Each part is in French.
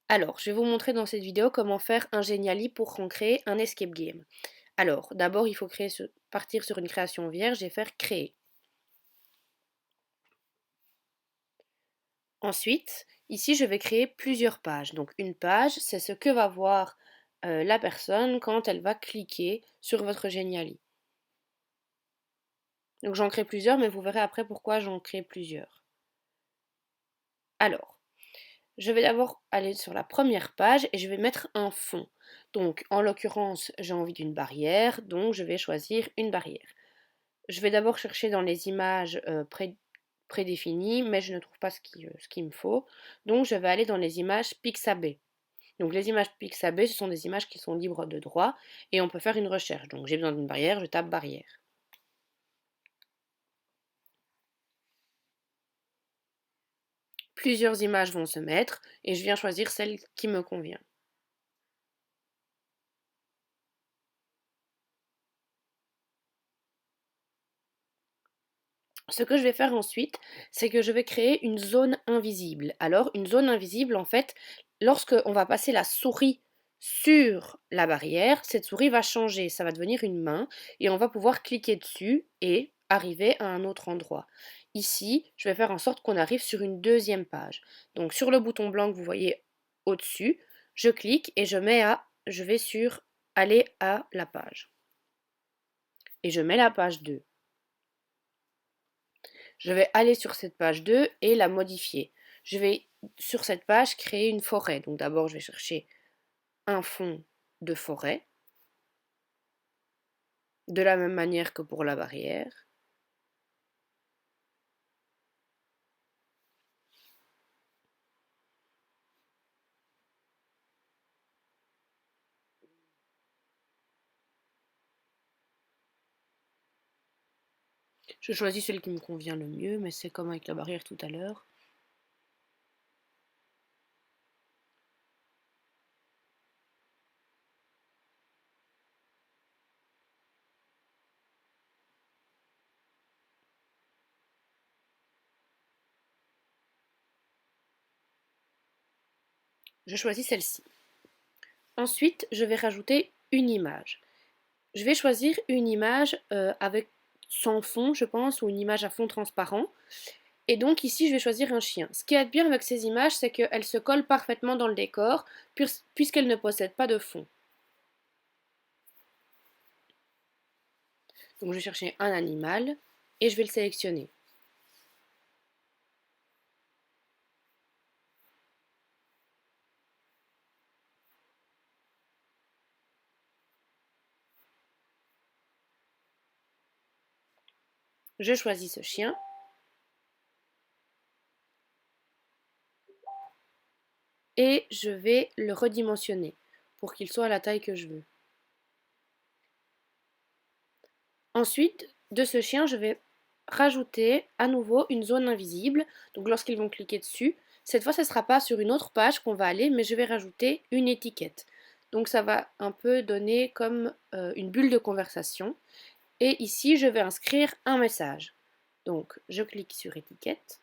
Alors, je vais vous montrer dans cette vidéo comment faire un Geniali pour en créer un escape game. Alors, d'abord, il faut partir sur une création vierge et faire créer. Ensuite, ici, je vais créer plusieurs pages. Donc, une page, c'est ce que va voir la personne quand elle va cliquer sur votre Geniali. Donc, j'en crée plusieurs, mais vous verrez après pourquoi j'en crée plusieurs. Alors, je vais d'abord aller sur la première page et je vais mettre un fond. Donc, en l'occurrence, j'ai envie d'une barrière, donc je vais choisir une barrière. Je vais d'abord chercher dans les images prédéfinies, mais je ne trouve pas ce qu'il me faut. Donc, je vais aller dans les images Pixabay. Donc, les images Pixabay, ce sont des images qui sont libres de droit et on peut faire une recherche. Donc, j'ai besoin d'une barrière, je tape barrière. Plusieurs images vont se mettre et je viens choisir celle qui me convient. Ce que je vais faire ensuite, c'est que je vais créer une zone invisible. Alors, une zone invisible, en fait, lorsque on va passer la souris sur la barrière, cette souris va changer, ça va devenir une main et on va pouvoir cliquer dessus et arriver à un autre endroit. Ici, je vais faire en sorte qu'on arrive sur une deuxième page. Donc sur le bouton blanc que vous voyez au-dessus, je clique et je vais sur aller à la page. Et je mets la page 2. Je vais aller sur cette page 2 et la modifier. Je vais sur cette page créer une forêt. Donc d'abord, je vais chercher un fond de forêt, de la même manière que pour la barrière. Je choisis celle qui me convient le mieux, mais c'est comme avec la barrière tout à l'heure. Je choisis celle-ci. Ensuite, je vais rajouter une image. Je vais choisir une image avec sans fond, je pense, ou une image à fond transparent. Et donc ici, je vais choisir un chien. Ce qui est bien avec ces images, c'est qu'elles se collent parfaitement dans le décor, puisqu'elles ne possèdent pas de fond. Donc je vais chercher un animal et je vais le sélectionner. Je choisis ce chien et je vais le redimensionner pour qu'il soit à la taille que je veux. Ensuite, de ce chien, je vais rajouter à nouveau une zone invisible. Donc lorsqu'ils vont cliquer dessus, cette fois, ce ne sera pas sur une autre page qu'on va aller, mais je vais rajouter une étiquette. Donc ça va un peu donner comme une bulle de conversation. Et ici, je vais inscrire un message. Donc je clique sur étiquette.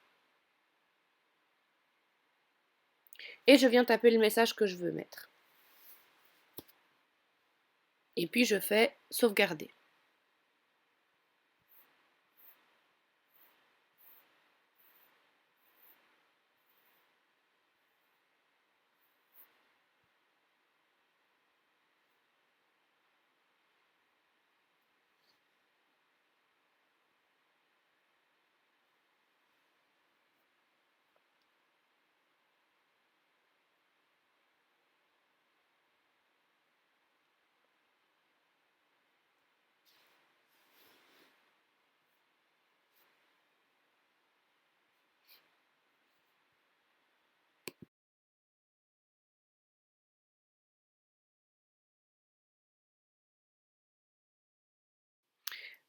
Et je viens taper le message que je veux mettre. Et puis je fais sauvegarder.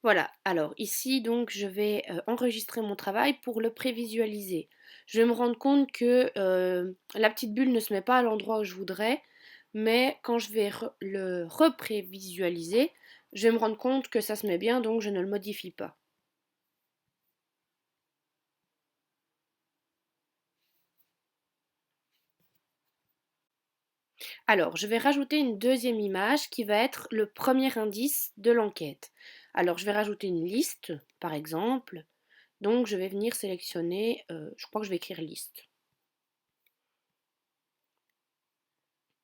Voilà, alors ici donc je vais enregistrer mon travail pour le prévisualiser. Je vais me rendre compte que la petite bulle ne se met pas à l'endroit où je voudrais, mais quand je vais le reprévisualiser, je vais me rendre compte que ça se met bien, donc je ne le modifie pas. Alors, je vais rajouter une deuxième image qui va être le premier indice de l'enquête. Alors, je vais rajouter une liste, par exemple. Donc, je vais venir sélectionner, je crois que je vais écrire liste.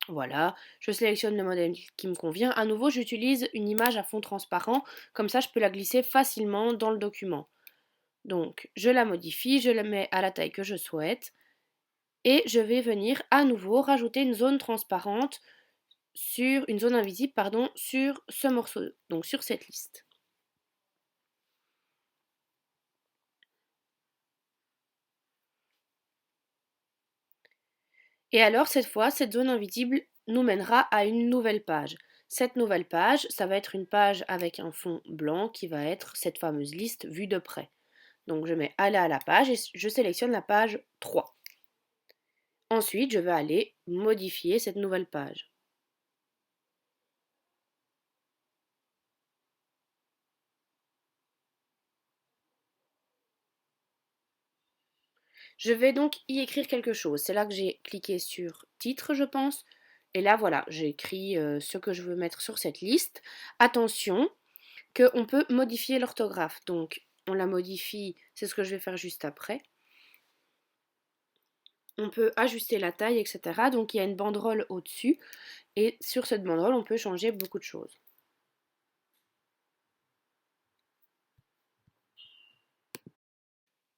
Voilà, je sélectionne le modèle qui me convient. À nouveau, j'utilise une image à fond transparent, comme ça je peux la glisser facilement dans le document. Donc, je la modifie, je la mets à la taille que je souhaite, et je vais venir à nouveau rajouter une zone transparente sur une zone invisible, pardon, sur ce morceau, donc sur cette liste. Et alors, cette fois, cette zone invisible nous mènera à une nouvelle page. Cette nouvelle page, ça va être une page avec un fond blanc qui va être cette fameuse liste vue de près. Donc je mets aller à la page et je sélectionne la page 3. Ensuite, je vais aller modifier cette nouvelle page. Je vais donc y écrire quelque chose. C'est là que j'ai cliqué sur titre, je pense. Et là, voilà, j'ai écrit ce que je veux mettre sur cette liste. Attention, qu'on peut modifier l'orthographe. Donc, on la modifie, c'est ce que je vais faire juste après. On peut ajuster la taille, etc. Donc, il y a une banderole au-dessus. Et sur cette banderole, on peut changer beaucoup de choses.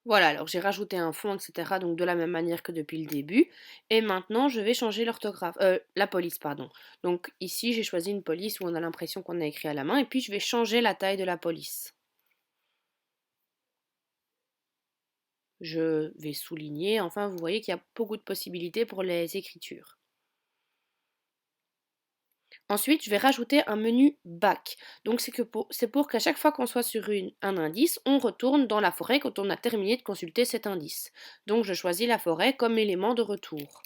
Voilà, alors j'ai rajouté un fond, etc. Donc de la même manière que depuis le début. Et maintenant, je vais changer l'orthographe. La police, pardon. Donc ici, j'ai choisi une police où on a l'impression qu'on a écrit à la main. Et puis, je vais changer la taille de la police. Je vais souligner. Enfin, vous voyez qu'il y a beaucoup de possibilités pour les écritures. Ensuite, je vais rajouter un menu back. Donc c'est pour qu'à chaque fois qu'on soit sur un indice, on retourne dans la forêt quand on a terminé de consulter cet indice. Donc je choisis la forêt comme élément de retour.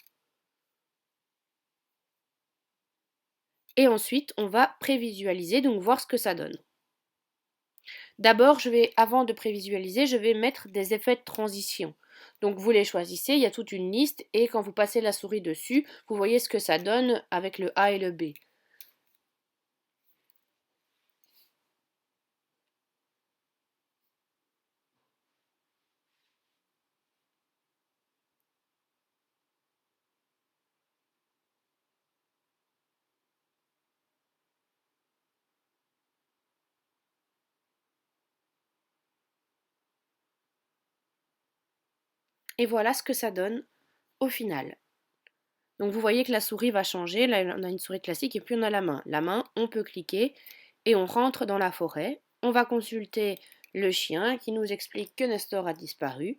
Et ensuite, on va prévisualiser, donc voir ce que ça donne. D'abord, avant de prévisualiser, je vais mettre des effets de transition. Donc vous les choisissez, il y a toute une liste et quand vous passez la souris dessus, vous voyez ce que ça donne avec le A et le B. Et voilà ce que ça donne au final. Donc vous voyez que la souris va changer, là on a une souris classique et puis on a la main. La main, on peut cliquer et on rentre dans la forêt. On va consulter le chien qui nous explique que Nestor a disparu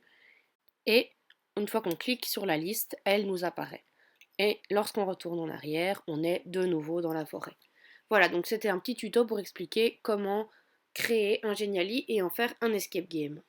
et une fois qu'on clique sur la liste, elle nous apparaît. Et lorsqu'on retourne en arrière, on est de nouveau dans la forêt. Voilà, donc c'était un petit tuto pour expliquer comment créer un Geniali et en faire un escape game.